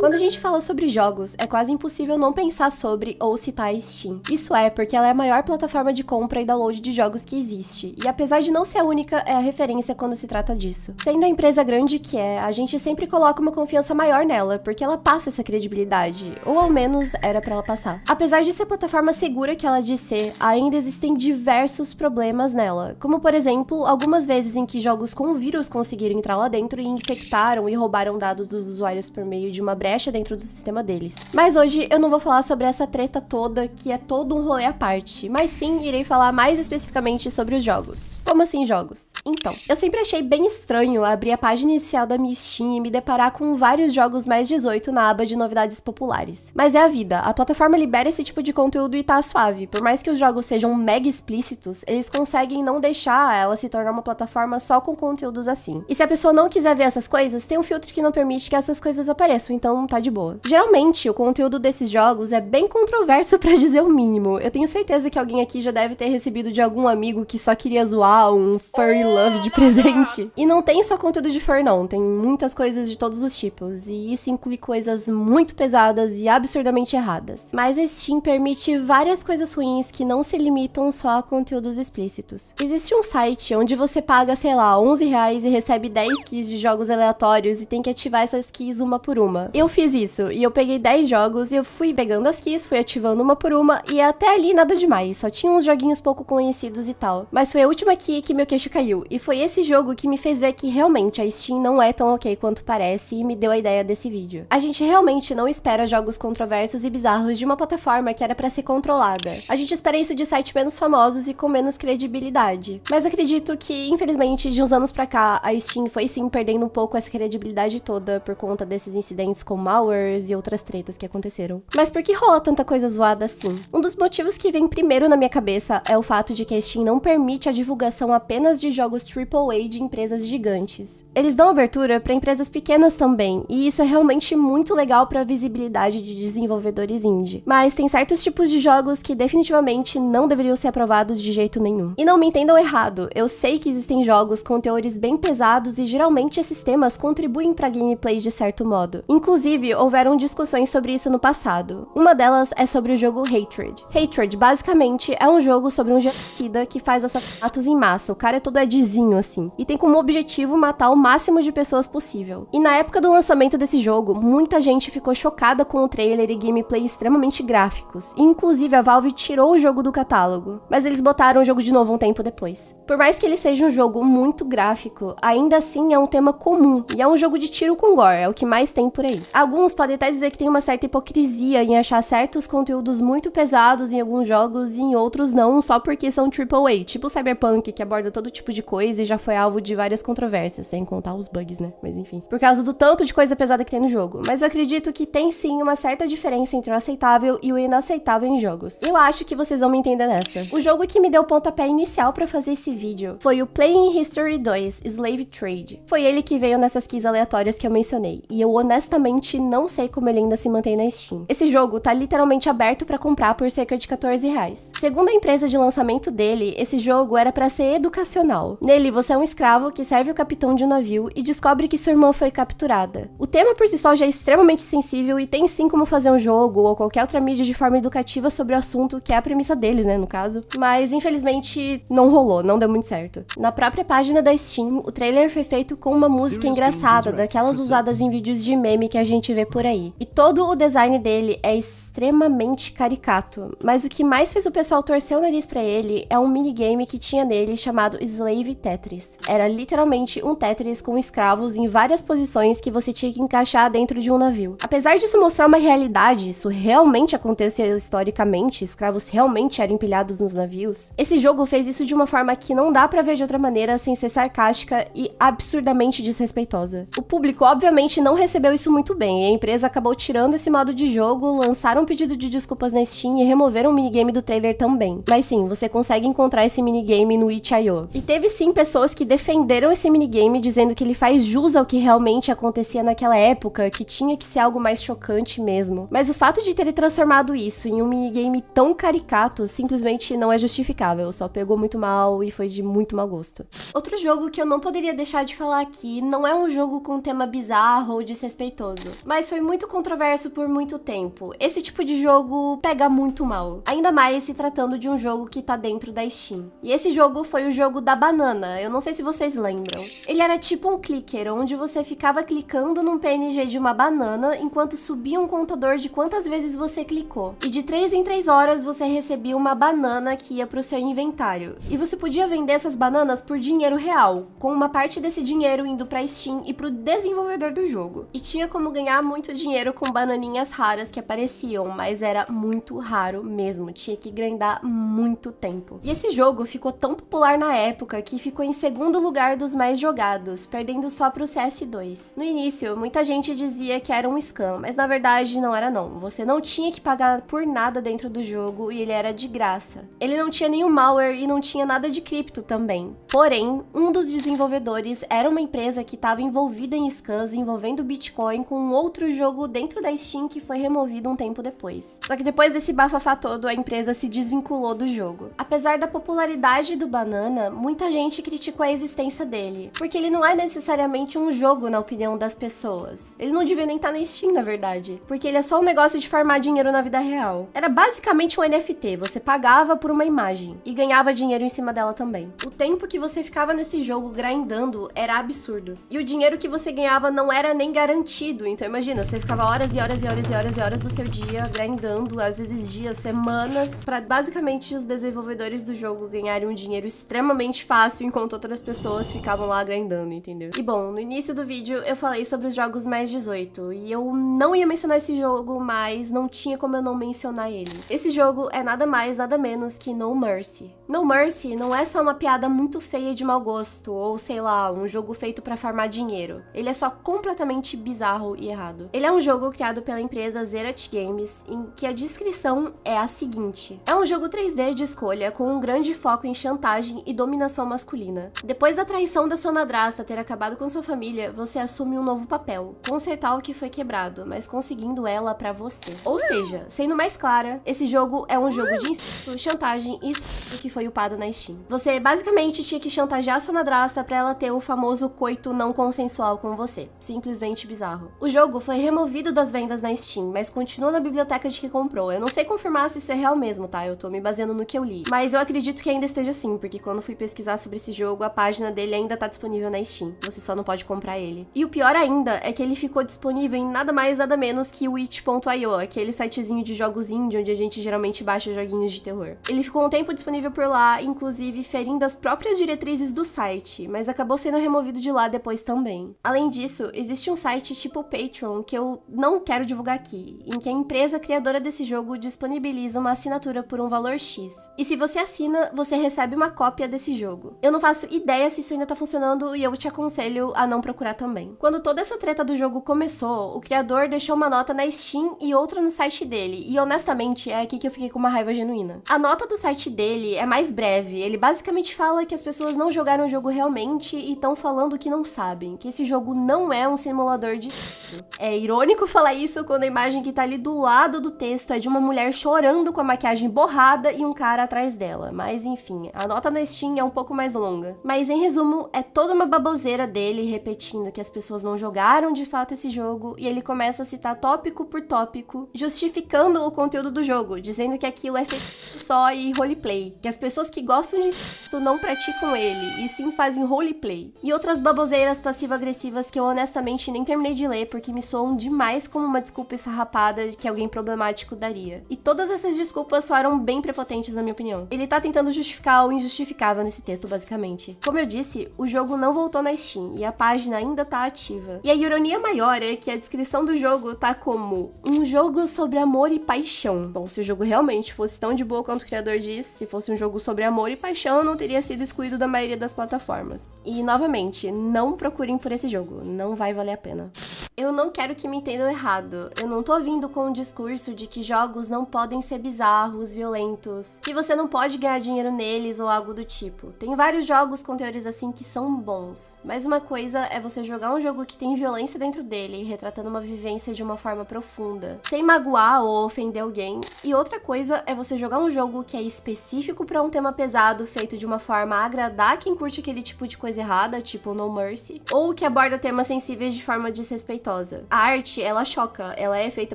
Quando a gente fala sobre jogos, é quase impossível não pensar sobre ou citar a Steam. Isso é porque ela é a maior plataforma de compra e download de jogos que existe, e apesar de não ser a única, é a referência quando se trata disso. Sendo a empresa grande que é, a gente sempre coloca uma confiança maior nela, porque ela passa essa credibilidade, ou ao menos era pra ela passar. Apesar de ser a plataforma segura que ela diz ser, ainda existem diversos problemas nela, como por exemplo, algumas vezes em que jogos com vírus conseguiram entrar lá dentro e infectaram e roubaram dados dos usuários por meio de uma brecha dentro do sistema deles. Mas hoje eu não vou falar sobre essa treta toda, que é todo um rolê à parte, mas sim irei falar mais especificamente sobre os jogos. Como assim jogos? Então, eu sempre achei bem estranho abrir a página inicial da minha Steam e me deparar com vários jogos mais 18 na aba de novidades populares. Mas é a vida, a plataforma libera esse tipo de conteúdo e tá suave. Por mais que os jogos sejam mega explícitos, eles conseguem não deixar ela se tornar uma plataforma só com conteúdos assim. E se a pessoa não quiser ver essas coisas, tem um filtro que não permite que essas coisas apareçam, então tá de boa. Geralmente, o conteúdo desses jogos é bem controverso pra dizer o mínimo. Eu tenho certeza que alguém aqui já deve ter recebido de algum amigo que só queria zoar um furry love de presente. E não tem só conteúdo de fur não, tem muitas coisas de todos os tipos, e isso inclui coisas muito pesadas e absurdamente erradas. Mas a Steam permite várias coisas ruins que não se limitam só a conteúdos explícitos. Existe um site onde você paga, sei lá, R$11 e recebe 10 keys de jogos aleatórios e tem que ativar essas keys uma por uma. Eu fiz isso, e eu peguei 10 jogos e eu fui pegando as keys, fui ativando uma por uma, e até ali nada demais, só tinha uns joguinhos pouco conhecidos e tal. Mas foi a última key que meu queixo caiu, e foi esse jogo que me fez ver que realmente a Steam não é tão ok quanto parece e me deu a ideia desse vídeo. A gente realmente não espera jogos controversos e bizarros de uma plataforma que era pra ser controlada. A gente espera isso de sites menos famosos e com menos credibilidade. Mas acredito que, infelizmente, de uns anos pra cá, a Steam foi sim perdendo um pouco essa credibilidade toda por conta desses incidentes com malwares e outras tretas que aconteceram. Mas por que rola tanta coisa zoada assim? Um dos motivos que vem primeiro na minha cabeça é o fato de que a Steam não permite a divulgação apenas de jogos AAA de empresas gigantes. Eles dão abertura para empresas pequenas também, e isso é realmente muito legal para a visibilidade de desenvolvedores indie. Mas tem certos tipos de jogos que definitivamente não deveriam ser aprovados de jeito nenhum. E não me entendam errado, eu sei que existem jogos com teores bem pesados e geralmente esses temas contribuem para gameplay de certo modo. Inclusive, houveram discussões sobre isso no passado. Uma delas é sobre o jogo Hatred. Hatred, basicamente, é um jogo sobre um genocida que faz assassinatos em massa. O cara é todo edzinho, assim. E tem como objetivo matar o máximo de pessoas possível. E na época do lançamento desse jogo, muita gente ficou chocada com o trailer e gameplay extremamente gráficos. E, inclusive, a Valve tirou o jogo do catálogo. Mas eles botaram o jogo de novo um tempo depois. Por mais que ele seja um jogo muito gráfico, ainda assim é um tema comum. E é um jogo de tiro com gore, é o que mais tem por aí. Alguns podem até dizer que tem uma certa hipocrisia em achar certos conteúdos muito pesados em alguns jogos e em outros não, só porque são AAA, tipo Cyberpunk, que aborda todo tipo de coisa e já foi alvo de várias controvérsias, sem contar os bugs, né? Mas enfim. Por causa do tanto de coisa pesada que tem no jogo. Mas eu acredito que tem sim uma certa diferença entre o aceitável e o inaceitável em jogos. Eu acho que vocês vão me entender nessa. O jogo que me deu o pontapé inicial pra fazer esse vídeo foi o Playing History 2, Slave Trade. Foi ele que veio nessas keys aleatórias que eu mencionei, e eu honestamente não sei como ele ainda se mantém na Steam. Esse jogo tá literalmente aberto pra comprar por cerca de R$14. Segundo a empresa de lançamento dele, esse jogo era pra ser educacional. Nele, você é um escravo que serve o capitão de um navio e descobre que sua irmã foi capturada. O tema por si só já é extremamente sensível e tem sim como fazer um jogo ou qualquer outra mídia de forma educativa sobre o assunto, que é a premissa deles, né, no caso. Mas, infelizmente, não rolou, não deu muito certo. Na própria página da Steam, o trailer foi feito com uma música engraçada, daquelas usadas em vídeos de meme que a gente vê por aí. E todo o design dele é extremamente caricato, mas o que mais fez o pessoal torcer o nariz pra ele é um minigame que tinha nele chamado Slave Tetris. Era literalmente um Tetris com escravos em várias posições que você tinha que encaixar dentro de um navio. Apesar disso mostrar uma realidade, isso realmente aconteceu historicamente, escravos realmente eram empilhados nos navios, esse jogo fez isso de uma forma que não dá pra ver de outra maneira sem ser sarcástica e absurdamente desrespeitosa. O público obviamente não recebeu isso muito bem, e a empresa acabou tirando esse modo de jogo, lançaram um pedido de desculpas na Steam e removeram o minigame do trailer também. Mas sim, você consegue encontrar esse minigame no itch.io. E teve sim pessoas que defenderam esse minigame dizendo que ele faz jus ao que realmente acontecia naquela época, que tinha que ser algo mais chocante mesmo. Mas o fato de ter transformado isso em um minigame tão caricato simplesmente não é justificável, só pegou muito mal e foi de muito mau gosto. Outro jogo que eu não poderia deixar de falar aqui não é um jogo com tema bizarro ou desrespeitoso. Mas foi muito controverso por muito tempo. Esse tipo de jogo pega muito mal. Ainda mais se tratando de um jogo que tá dentro da Steam. E esse jogo foi o jogo da banana. Eu não sei se vocês lembram. Ele era tipo um clicker, onde você ficava clicando num PNG de uma banana enquanto subia um contador de quantas vezes você clicou. E de 3 em 3 horas você recebia uma banana que ia pro seu inventário. E você podia vender essas bananas por dinheiro real, com uma parte desse dinheiro indo pra Steam e pro desenvolvedor do jogo. E tinha como ganhar muito dinheiro com bananinhas raras que apareciam, mas era muito raro mesmo. Tinha que grindar muito tempo. E esse jogo ficou tão popular na época que ficou em segundo lugar dos mais jogados, perdendo só pro CS2. No início, muita gente dizia que era um scam, mas na verdade não era não. Você não tinha que pagar por nada dentro do jogo e ele era de graça. Ele não tinha nenhum malware e não tinha nada de cripto também. Porém, um dos desenvolvedores era uma empresa que estava envolvida em scams envolvendo Bitcoin com um outro jogo dentro da Steam que foi removido um tempo depois. Só que depois desse bafafá todo, a empresa se desvinculou do jogo. Apesar da popularidade do Banana, muita gente criticou a existência dele, porque ele não é necessariamente um jogo na opinião das pessoas. Ele não devia nem estar na Steam, na verdade, porque ele é só um negócio de farmar dinheiro na vida real. Era basicamente um NFT, você pagava por uma imagem e ganhava dinheiro em cima dela também. O tempo que você ficava nesse jogo grindando era absurdo. E o dinheiro que você ganhava não era nem garantido, então imagina, você ficava horas e horas e horas e horas e horas do seu dia grindando, às vezes dias, semanas, pra basicamente os desenvolvedores do jogo ganharem um dinheiro extremamente fácil enquanto outras pessoas ficavam lá grindando, entendeu? E bom, no início do vídeo eu falei sobre os jogos mais 18 e eu não ia mencionar esse jogo, mas não tinha como eu não mencionar ele. Esse jogo é nada mais, nada menos que No Mercy. No Mercy não é só uma piada muito feia de mau gosto, ou sei lá, um jogo feito pra farmar dinheiro. Ele é só completamente bizarro e errado. Ele é um jogo criado pela empresa Zerat Games, em que a descrição é a seguinte: é um jogo 3D de escolha com um grande foco em chantagem e dominação masculina. Depois da traição da sua madrasta ter acabado com sua família, você assume um novo papel, consertar o que foi quebrado, mas conseguindo ela pra você. Ou seja, sendo mais clara, esse jogo é um jogo de incesto, chantagem e estupro que foi upado na Steam. Você basicamente tinha que chantagear sua madrasta pra ela ter o famoso coito não consensual com você. Simplesmente bizarro. O jogo foi removido das vendas na Steam, mas continua na biblioteca de quem comprou. Eu não sei confirmar se isso é real mesmo, tá? Eu tô me baseando no que eu li. Mas eu acredito que ainda esteja assim, porque quando fui pesquisar sobre esse jogo, a página dele ainda tá disponível na Steam. Você só não pode comprar ele. E o pior ainda é que ele ficou disponível em nada mais nada menos que o itch.io, aquele sitezinho de jogos indie onde a gente geralmente baixa joguinhos de terror. Ele ficou um tempo disponível por lá, inclusive ferindo as próprias diretrizes do site, mas acabou sendo removido de lá depois também. Além disso, existe um site tipo o Patreon, que eu não quero divulgar aqui, em que a empresa criadora desse jogo disponibiliza uma assinatura por um valor X. E se você assina, você recebe uma cópia desse jogo. Eu não faço ideia se isso ainda tá funcionando e eu te aconselho a não procurar também. Quando toda essa treta do jogo começou, o criador deixou uma nota na Steam e outra no site dele, e honestamente é aqui que eu fiquei com uma raiva genuína. A nota do site dele é mais breve, ele basicamente fala que as pessoas não jogaram o jogo realmente e estão falando que não sabem, que esse jogo não é um simulador de estupro. É irônico falar isso quando a imagem que tá ali do lado do texto é de uma mulher chorando com a maquiagem borrada e um cara atrás dela, mas enfim, a nota na Steam é um pouco mais longa. Mas em resumo, é toda uma baboseira dele repetindo que as pessoas não jogaram de fato esse jogo e ele começa a citar tópico por tópico, justificando o conteúdo do jogo, dizendo que aquilo é feito só e roleplay, que as pessoas que gostam de isso não praticam ele, e sim fazem roleplay. E outras baboseiras passivo-agressivas que eu honestamente nem terminei de ler porque me soam demais como uma desculpa esfarrapada que alguém problemático daria. E todas essas desculpas soaram bem prepotentes na minha opinião. Ele tá tentando justificar o injustificável nesse texto, basicamente. Como eu disse, o jogo não voltou na Steam e a página ainda tá ativa. E a ironia maior é que a descrição do jogo tá como um jogo sobre amor e paixão. Bom, se o jogo realmente fosse tão de boa quanto o criador diz, se fosse um jogo sobre amor e paixão, não teria sido excluído da maioria das plataformas. E, novamente, não procurem por esse jogo, não vai valer a pena. Eu não quero que me entendam errado, eu não tô vindo com um discurso de que jogos não podem ser bizarros, violentos, que você não pode ganhar dinheiro neles ou algo do tipo. Tem vários jogos com teorias assim que são bons, mas uma coisa é você jogar um jogo que tem violência dentro dele, retratando uma vivência de uma forma profunda, sem magoar ou ofender alguém, e outra coisa é você jogar um jogo que é específico pra um tema pesado feito de uma forma a agradar quem curte aquele tipo de coisa errada, tipo No Mercy, ou que aborda temas sensíveis de forma desrespeitosa. A arte, ela choca, ela é feita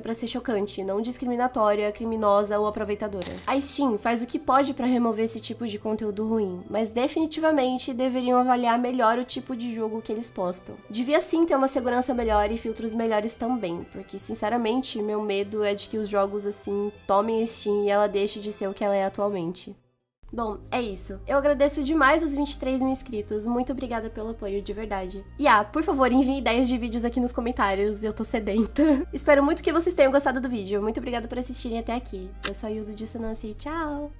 pra ser chocante, não discriminatória, criminosa ou aproveitadora. A Steam faz o que pode pra remover esse tipo de conteúdo ruim, mas definitivamente deveriam avaliar melhor o tipo de jogo que eles postam. Devia sim ter uma segurança melhor e filtros melhores também, porque sinceramente meu medo é de que os jogos assim tomem a Steam e ela deixe de ser o que ela é atualmente. Bom, é isso. Eu agradeço demais os 23 mil inscritos. Muito obrigada pelo apoio, de verdade. E por favor, enviem ideias de vídeos aqui nos comentários. Eu tô sedenta. Espero muito que vocês tenham gostado do vídeo. Muito obrigada por assistirem até aqui. Eu sou a Yudo Dissonância e tchau!